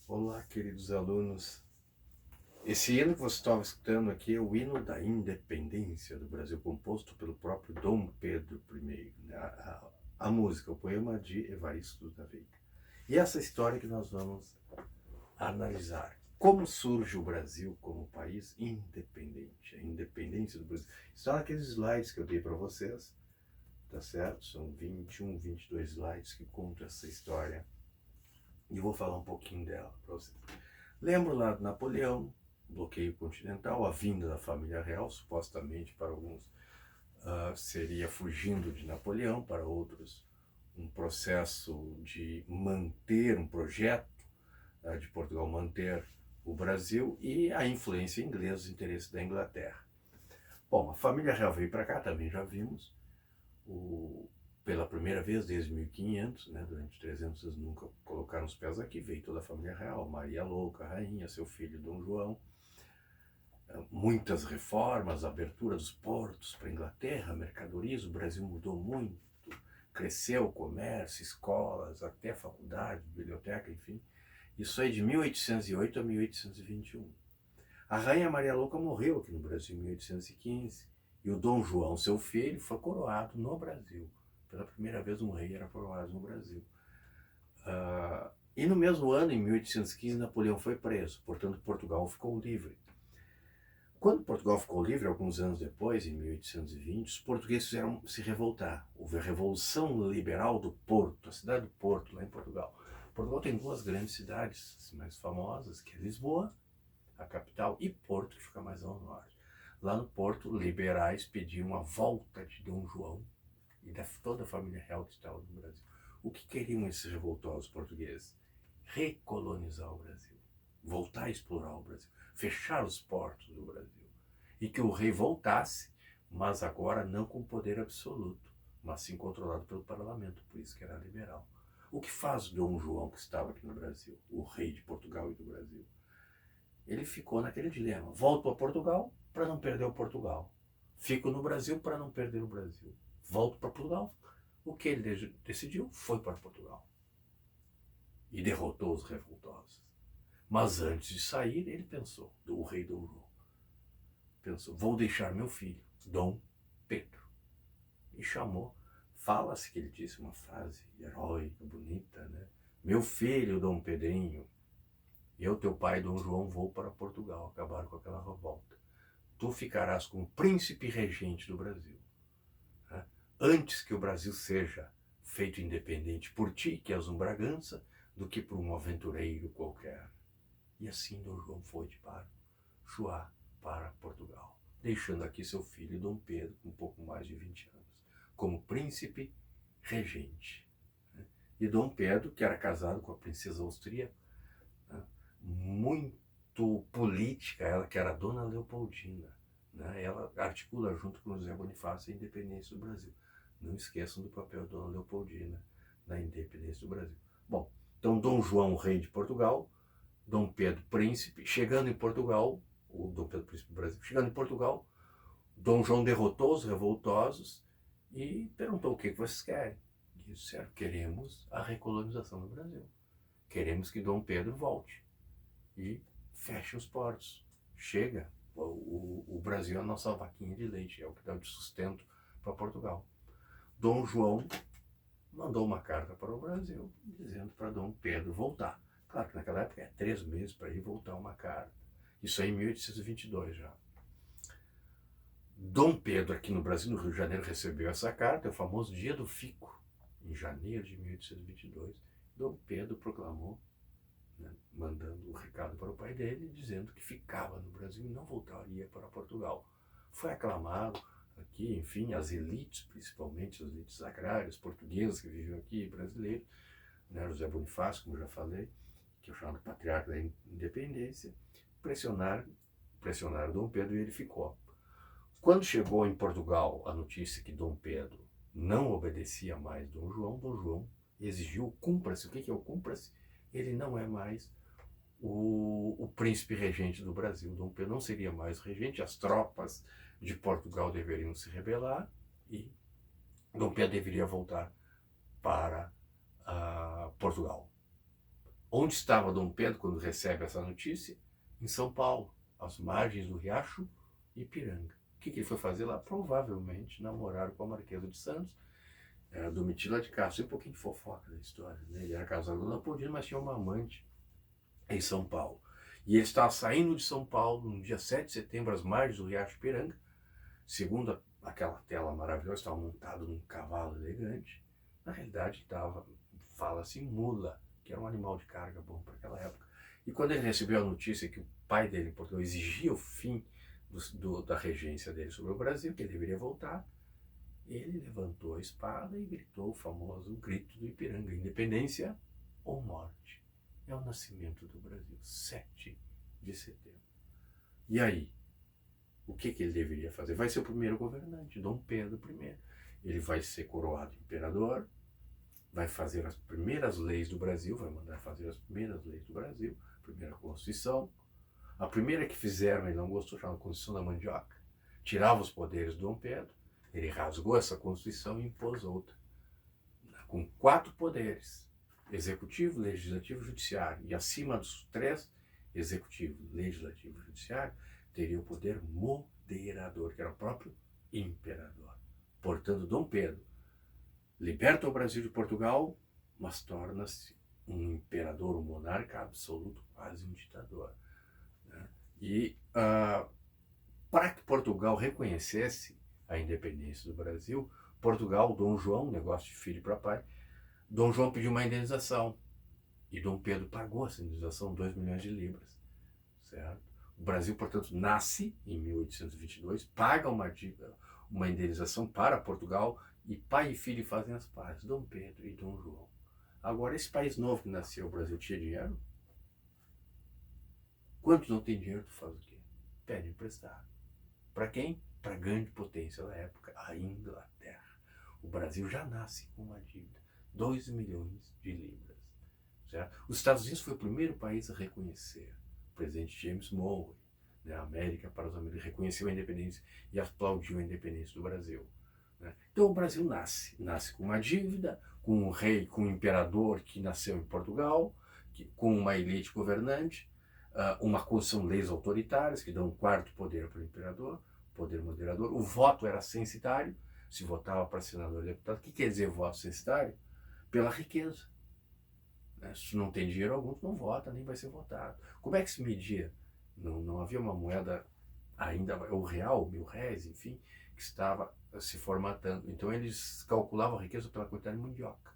Olá, queridos alunos. Esse hino que você estava escutando aqui é o hino da independência do Brasil, composto pelo próprio Dom Pedro I. Né? A música, o poema de Evaristo da Veiga. E essa história que nós vamos analisar. Como surge o Brasil como país independente? A independência do Brasil. Está naqueles slides que eu dei para vocês, tá certo? São 21, 22 slides que contam essa história. E vou falar um pouquinho dela para vocês. Lembro lá de Napoleão, bloqueio continental, a vinda da família real, supostamente para alguns seria fugindo de Napoleão, para outros um processo de manter um projeto de Portugal manter o Brasil e a influência inglesa, os interesses da Inglaterra. Bom, a família real veio para cá, também já vimos, pela primeira vez desde 1500, né, durante 300 anos nunca colocaram os pés aqui, veio toda a família real, Maria Louca, rainha, seu filho Dom João, muitas reformas, abertura dos portos para a Inglaterra, mercadorias, o Brasil mudou muito, cresceu o comércio, escolas, até faculdade, biblioteca, enfim. Isso aí de 1808 a 1821. A rainha Maria Louca morreu aqui no Brasil em 1815 e o Dom João, seu filho, foi coroado no Brasil. Pela primeira vez um rei era coroado no Brasil. E no mesmo ano, em 1815, Napoleão foi preso, portanto Portugal ficou livre. Quando Portugal ficou livre, alguns anos depois, em 1820, os portugueses fizeram se revoltar. Houve a Revolução Liberal do Porto, a cidade do Porto, lá em Portugal. Portugal tem duas grandes cidades mais famosas, que é Lisboa, a capital, e Porto, que fica mais ao norte. Lá no Porto, liberais pediam a volta de Dom João e de toda a família real que estava no Brasil. O que queriam esses revoltosos portugueses? Recolonizar o Brasil, voltar a explorar o Brasil, fechar os portos do Brasil. E que o rei voltasse, mas agora não com poder absoluto, mas sim controlado pelo parlamento, por isso que era liberal. O que faz Dom João, que estava aqui no Brasil, o rei de Portugal e do Brasil? Ele ficou naquele dilema: volto a Portugal para não perder o Portugal, fico no Brasil para não perder o Brasil, volto para Portugal. O que ele decidiu foi para Portugal e derrotou os revoltosos. Mas antes de sair, ele pensou, o rei Dom João, pensou: vou deixar meu filho, Dom Pedro. E chamou, fala-se que ele disse uma frase heróica, bonita, né? Meu filho, Dom Pedrinho, eu, teu pai, Dom João, vou para Portugal acabar com aquela revolta. Tu ficarás como príncipe regente do Brasil. Né? Antes que o Brasil seja feito independente por ti, que és um Bragança, do que por um aventureiro qualquer. E assim Dom João foi de barco, Chuá, para Portugal, deixando aqui seu filho Dom Pedro, com um pouco mais de 20 anos, como príncipe regente. E Dom Pedro, que era casado com a princesa austríaca, muito política, ela que era a Dona Leopoldina, né? Ela articula junto com José Bonifácio a independência do Brasil. Não esqueçam do papel da Dona Leopoldina na independência do Brasil. Bom, então Dom João, rei de Portugal, Dom Pedro, príncipe, chegando em Portugal, o Dom Pedro, príncipe do Brasil, chegando em Portugal, Dom João derrotou os revoltosos e perguntou: o que vocês querem? E disseram: queremos a recolonização do Brasil. Queremos que Dom Pedro volte e feche os portos. Chega, o Brasil é a nossa vaquinha de leite, é o que dá de sustento para Portugal. Dom João mandou uma carta para o Brasil dizendo para Dom Pedro voltar. Claro que naquela época é 3 meses para ir voltar uma carta. Isso aí em 1822 já. Dom Pedro, aqui no Brasil, no Rio de Janeiro, recebeu essa carta, é o famoso Dia do Fico, em janeiro de 1822. Dom Pedro proclamou, né, mandando um recado para o pai dele, dizendo que ficava no Brasil e não voltaria para Portugal. Foi aclamado aqui, enfim, as elites, principalmente as elites agrárias portuguesas que viviam aqui, brasileiros, né, José Bonifácio, como eu já falei, que é o chamado patriarca da independência, pressionaram Dom Pedro e ele ficou. Quando chegou em Portugal a notícia que Dom Pedro não obedecia mais Dom João exigiu o cúmplice. O que é o cúmplice? Ele não é mais o príncipe regente do Brasil. Dom Pedro não seria mais regente, as tropas de Portugal deveriam se rebelar e Dom Pedro deveria voltar para Portugal. Onde estava Dom Pedro quando recebe essa notícia? Em São Paulo, às margens do Riacho Ipiranga. O que ele foi fazer lá? Provavelmente namorar com a Marquesa de Santos, era Domitila de Castro. Tem um pouquinho de fofoca da história, né? Ele era casado com Leopoldina, mas tinha uma amante em São Paulo. E ele estava saindo de São Paulo no dia 7 de setembro, às margens do Riacho Ipiranga. Segundo aquela tela maravilhosa, estava montado num cavalo elegante. Na realidade, estava, fala-se, mula, que era um animal de carga bom para aquela época. E quando ele recebeu a notícia que o pai dele, em Portugal, exigia o fim da regência dele sobre o Brasil, que ele deveria voltar, ele levantou a espada e gritou o famoso grito do Ipiranga: independência ou morte. É o nascimento do Brasil, 7 de setembro. E aí, o que ele deveria fazer? Vai ser o primeiro governante, Dom Pedro I. Ele vai ser coroado imperador, vai fazer as primeiras leis do Brasil, vai mandar fazer as primeiras leis do Brasil, primeira Constituição. A primeira que fizeram, ele não gostou, chamada Constituição da Mandioca. Tirava os poderes do Dom Pedro, ele rasgou essa Constituição e impôs outra, com 4 poderes: executivo, legislativo e judiciário. E acima dos 3, executivo, legislativo e judiciário, teria o poder moderador, que era o próprio imperador. Portanto, Dom Pedro liberta o Brasil de Portugal, mas torna-se um imperador, um monarca absoluto, quase um ditador. Né? E para que Portugal reconhecesse a independência do Brasil, Portugal, Dom João, negócio de filho para pai, Dom João pediu uma indenização e Dom Pedro pagou essa indenização, 2 milhões de libras. Certo? O Brasil, portanto, nasce em 1822, paga uma indenização para Portugal e pai e filho fazem as pazes, Dom Pedro e Dom João. Agora, esse país novo que nasceu, o Brasil, tinha dinheiro? Quantos não tem dinheiro, tu faz o quê? Pede emprestado. Para quem? Para a grande potência da época, a Inglaterra. O Brasil já nasce com uma dívida, 2 milhões de libras. Certo? Os Estados Unidos foi o primeiro país a reconhecer. O presidente James Monroe, né, a América para os americanos, reconheceu a independência e aplaudiu a independência do Brasil. Né? Então o Brasil nasce com uma dívida, com um rei, com um imperador que nasceu em Portugal, com uma elite governante, uma constituição, leis autoritárias que dão um 4º poder para o imperador, poder moderador. O voto era censitário, se votava para senador e deputado. O que quer dizer voto censitário? Pela riqueza. Se não tem dinheiro algum, tu não vota, nem vai ser votado. Como é que se media? Não havia uma moeda ainda, o real, R$1.000, enfim, que estava se formatando. Então eles calculavam a riqueza pela quantidade de mandioca.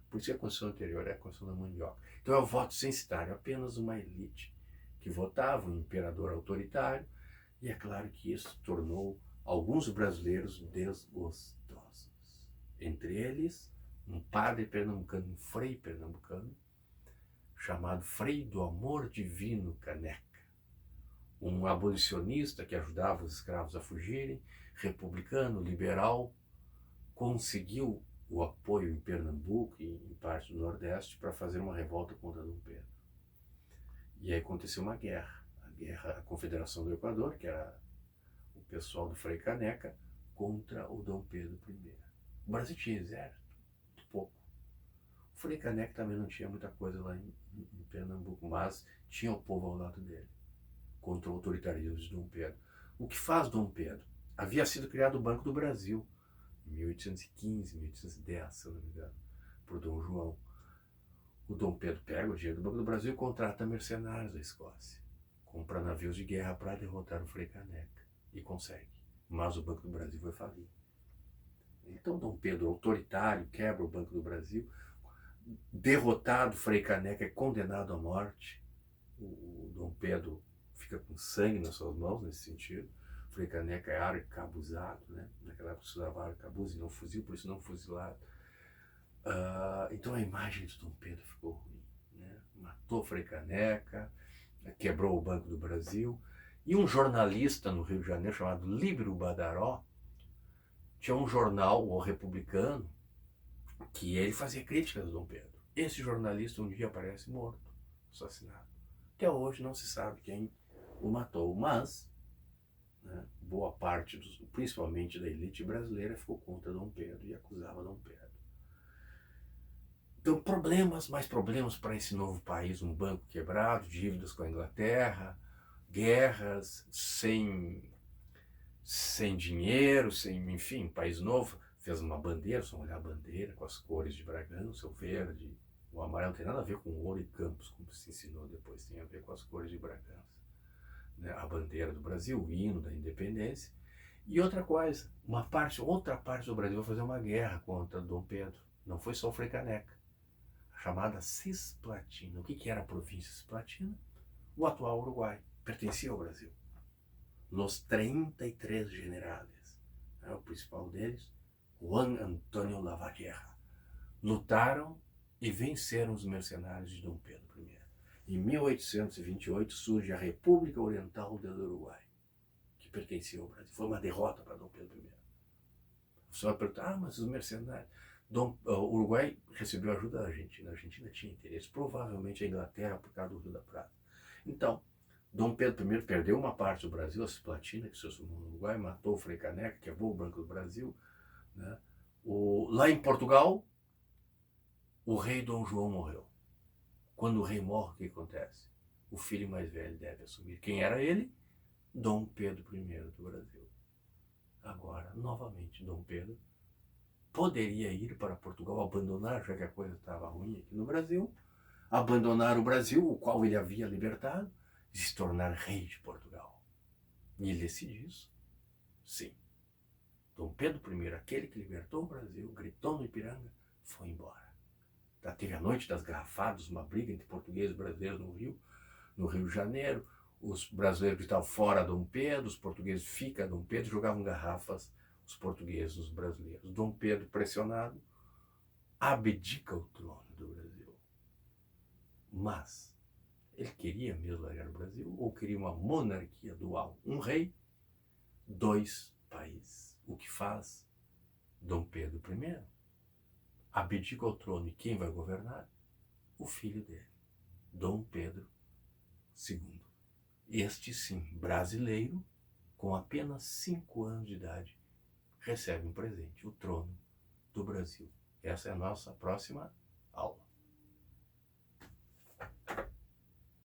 Por isso que a Constituição anterior é a Constituição da Mandioca. Então é o voto censitário, apenas uma elite que votava, um imperador autoritário, e é claro que isso tornou alguns brasileiros desgostosos. Entre eles, um padre pernambucano, um frei pernambucano, chamado Frei do Amor Divino Caneca, um abolicionista que ajudava os escravos a fugirem, republicano, liberal, conseguiu o apoio em Pernambuco e em parte do Nordeste para fazer uma revolta contra Dom Pedro. E aí aconteceu uma guerra, a Confederação do Equador, que era o pessoal do Frei Caneca, contra o Dom Pedro I. O Brasil tinha exército, muito pouco. O Frei Caneca também não tinha muita coisa lá em Pernambuco, mas tinha o povo ao lado dele, contra o autoritarismo de Dom Pedro. O que faz Dom Pedro? Havia sido criado o Banco do Brasil, em 1815, 1810, se eu não me engano, por Dom João. O Dom Pedro pega o dinheiro do Banco do Brasil e contrata mercenários da Escócia. Compra navios de guerra para derrotar o Frei Caneca. E consegue. Mas o Banco do Brasil vai falir. Então Dom Pedro, autoritário, quebra o Banco do Brasil. Derrotado, Frei Caneca é condenado à morte. O Dom Pedro fica com sangue nas suas mãos, nesse sentido. Frei Caneca é arcabuzado, né? Naquela época se usava arcabuz e não fuzil, por isso não fuzilado. Então a imagem de Dom Pedro ficou ruim. Né? Matou Frei Caneca, quebrou o Banco do Brasil. E um jornalista no Rio de Janeiro chamado Líbero Badaró tinha um jornal, o Republicano, que ele fazia críticas a Dom Pedro. Esse jornalista um dia aparece morto, assassinado. Até hoje não se sabe quem o matou, mas né, boa parte, principalmente da elite brasileira, ficou contra Dom Pedro e acusava Dom Pedro. Então, problemas, mais problemas para esse novo país, um banco quebrado, dívidas com a Inglaterra, guerras, sem dinheiro, enfim, país novo. Fez uma bandeira, só olhar a bandeira com as cores de Bragança, o verde, o amarelo, não tem nada a ver com ouro e campos, como se ensinou depois, tem a ver com as cores de Bragança. Né? A bandeira do Brasil, o hino da independência. E outra coisa, outra parte do Brasil vai fazer uma guerra contra Dom Pedro. Não foi só o Frei Caneca. A chamada Cisplatina. O que era a província Cisplatina? O atual Uruguai. Pertencia ao Brasil. Los 33 generales, né, o principal deles, Juan Antônio Lavagüera, lutaram e venceram os mercenários de Dom Pedro I. Em 1828 surge a República Oriental do Uruguai, que pertencia ao Brasil. Foi uma derrota para Dom Pedro I. Você vai perguntar, mas os mercenários... O Uruguai recebeu ajuda da Argentina. A Argentina tinha interesse, provavelmente a Inglaterra por causa do Rio da Prata. Então, Dom Pedro I perdeu uma parte do Brasil, a Cisplatina, que se transformou no Uruguai, matou o Frei Caneca, quebrou o Banco do Brasil. Né? Lá em Portugal, o rei Dom João morreu. Quando o rei morre, o que acontece? O filho mais velho deve assumir. Quem era ele? Dom Pedro I do Brasil. Agora, novamente, Dom Pedro poderia ir para Portugal, abandonar, já que a coisa estava ruim aqui no Brasil, abandonar o Brasil, o qual ele havia libertado, e se tornar rei de Portugal. E ele decidiu isso? Sim. Dom Pedro I, aquele que libertou o Brasil, gritou no Ipiranga, foi embora. Teve a noite das garrafadas, uma briga entre portugueses e brasileiros no Rio de Janeiro. Os brasileiros gritavam fora Dom Pedro, os portugueses fica Dom Pedro, jogavam garrafas, os portugueses, os brasileiros. Dom Pedro, pressionado, abdica o trono do Brasil. Mas ele queria mesmo largar o Brasil ou queria uma monarquia dual? Um rei, dois países. O que faz Dom Pedro I? Abdica o trono e quem vai governar? O filho dele, Dom Pedro II. Este sim, brasileiro, com apenas 5 anos de idade, recebe um presente, o trono do Brasil. Essa é a nossa próxima